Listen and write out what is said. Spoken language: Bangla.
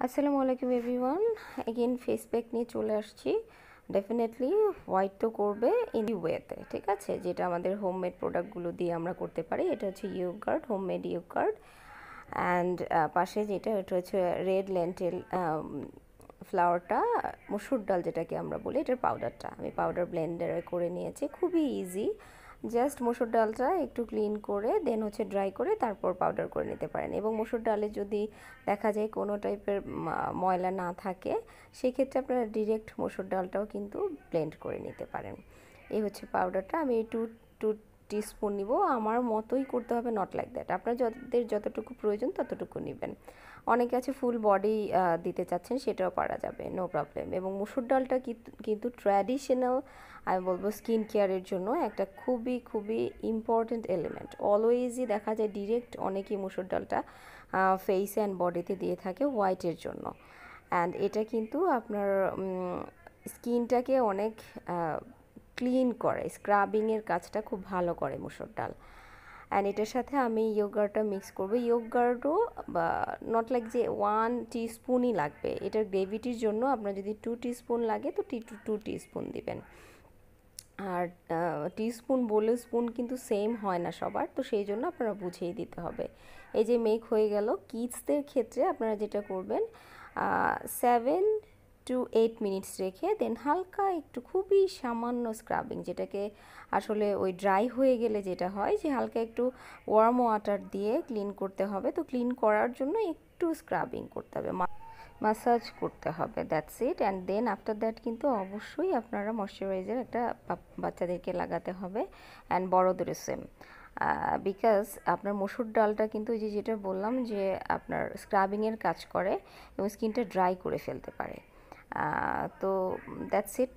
আসসালামু আলাইকুম এভরিওয়ান, এগেইন ফেস প্যাক নিয়ে চলে আসছি। ডেফিনেটলি হোয়াইট তো করবে ইন ওয়েতে, ঠিক আছে, যেটা আমাদের হোমমেড প্রোডাক্টগুলো দিয়ে আমরা করতে পারি। এটা হচ্ছে ইয়োগার্ট, হোমমেড ইয়োগার্ট। অ্যান্ড পাশে যেটা, এটা হচ্ছে রেড লেন্টিল ফ্লাওয়ারটা, মসুর ডাল যেটাকে আমরা বলি, এটার পাউডারটা আমি পাউডার ব্লেন্ডারে করে নিয়েছি। খুবই ইজি, জাস্ট মসুর ডালটা একটু ক্লিন করে দেন হচ্ছে ড্রাই করে তারপর পাউডার করে নিতে পারেন। এবং মসুর ডালে যদি দেখা যায় কোনো টাইপের ময়লা না থাকে, সেক্ষেত্রে আপনারা ডিরেক্ট মসুর ডালটাও কিন্তু ব্লেন্ড করে নিতে পারেন। এই হচ্ছে পাউডারটা, আমি টু টু টিস্পুন নিব। আমার মতোই করতে হবে, নট লাইক দ্যাট, আপনার যাদের যতটুকু প্রয়োজন ততটুকু নেবেন। অনেকে আছে ফুল বডি দিতে চাচ্ছেন, সেটাও পারা যাবে, নো প্রবলেম। এবং মুসুর ডালটা কিন্তু ট্র্যাডিশনাল, আমি বলবো স্কিন কেয়ারের জন্য একটা খুবই খুবই ইম্পর্ট্যান্ট এলিমেন্ট। অলওয়েজই দেখা যায় ডিরেক্ট অনেকেই মুসুর ডালটা ফেস অ্যান্ড বডিতে দিয়ে থাকে হোয়াইটের জন্য। অ্যান্ড এটা কিন্তু আপনার স্কিনটাকে অনেক ক্লিন করে, স্ক্রাবিংয়ের কাজটা খুব ভালো করে মুসুর ডাল। অ্যান্ড এটার সাথে আমি ইয়োগার্টটা মিক্স করবো। ইয়োগার্টও বা নট লাইক যে 1 টিস্পুনই লাগবে, এটার গ্রেভিটির জন্য আপনার যদি 2 টিস্পুন লাগে তো 2 টিস্পুন দিবেন। আর টিস্পুন বলে স্পুন কিন্তু সেম হয় না সবার, তো সেই জন্য আপনারা বুঝেই দিতে হবে। এই যে মেক হয়ে গেল। কিডসদের ক্ষেত্রে আপনারা যেটা করবেন, 7 to 8 মিনিটস রেখে দেন হালকা একটু খুবই সামান্য স্ক্রাবিং, যেটাকে আসলে ওই ড্রাই হয়ে গেলে যেটা হয় যে হালকা একটু ওয়ার্ম ওয়াটার দিয়ে ক্লিন করতে হবে। তো ক্লিন করার জন্য একটু স্ক্রাবিং করতে হবে, মাসাজ করতে হবে, that's it. And then after that কিন্তু অবশ্যই আপনারা ময়শ্চারাইজার একটা বাচ্চাদেরকে লাগাতে হবে, অ্যান্ড বড়োদেরও সেম। বিকজ আপনার মসুর ডালটা কিন্তু ওই যে যেটা বললাম যে আপনার স্ক্রাবিংয়ের কাজ করে এবং স্কিনটা ড্রাই করে ফেলতে পারে। তো দ্যাটস ইট।